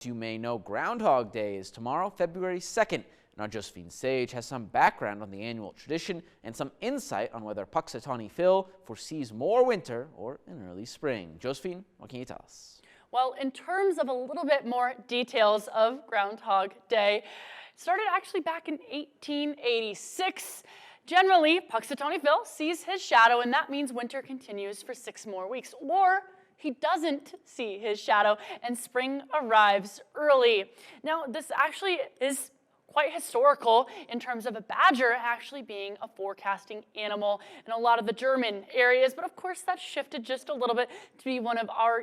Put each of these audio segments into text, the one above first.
You may know Groundhog Day is tomorrow, February 2nd, and our Josephine Saige has some background on the annual tradition and some insight on whether Punxsutawney Phil foresees more winter or an early spring. Josephine, what can you tell us? Well, in terms of a little bit more details of Groundhog Day, it started actually back in 1886. Generally, Punxsutawney Phil sees his shadow, and that means winter continues for 6 more weeks. Or he doesn't see his shadow and spring arrives early. Now, this actually is quite historical in terms of a badger actually being a forecasting animal in a lot of the German areas, but of course that's shifted just a little bit to be one of our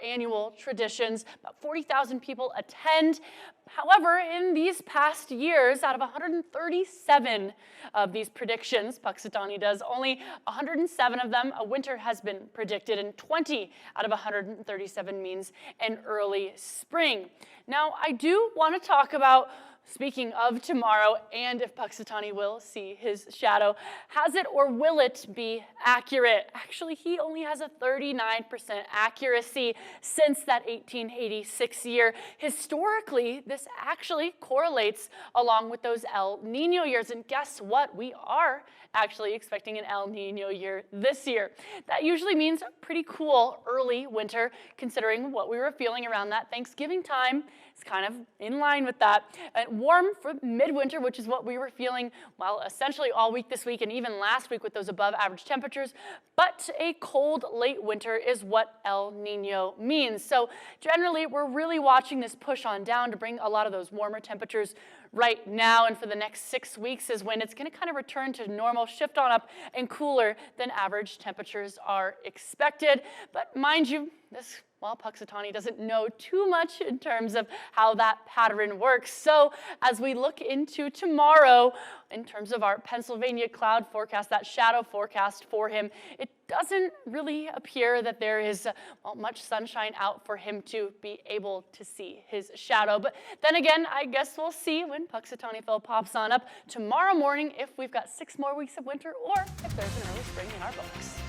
annual traditions. About 40,000 people attend. However, in these past years, out of 137 of these predictions, Punxsutawney does, only 107 of them, a winter has been predicted, and 20 out of 137 means an early spring. Now, I do want to talk about, speaking of tomorrow, and if Punxsutawney will see his shadow, has it or will it be accurate? Actually, he only has a 39% accuracy since that 1886 year. Historically, this actually correlates along with those El Nino years, and guess what? We are actually expecting an El Nino year this year. That usually means a pretty cool early winter, considering what we were feeling around that Thanksgiving time. It's kind of in line with that. And warm for midwinter, which is what we were feeling, well, essentially all week this week and even last week with those above average temperatures. But a cold late winter is what El Nino means. So generally, we're really watching this push on down to bring a lot of those warmer temperatures right now, and for the next 6 weeks is when it's going to kind of return to normal, shift on up, and cooler than average temperatures are expected. But mind you, Punxsutawney doesn't know too much in terms of how that pattern works. So as we look into tomorrow, in terms of our Pennsylvania cloud forecast, that shadow forecast for him, it doesn't really appear that there is much sunshine out for him to be able to see his shadow. But then again, I guess we'll see when Punxsutawney Phil pops on up tomorrow morning if we've got 6 more weeks of winter or if there's an early spring in our books.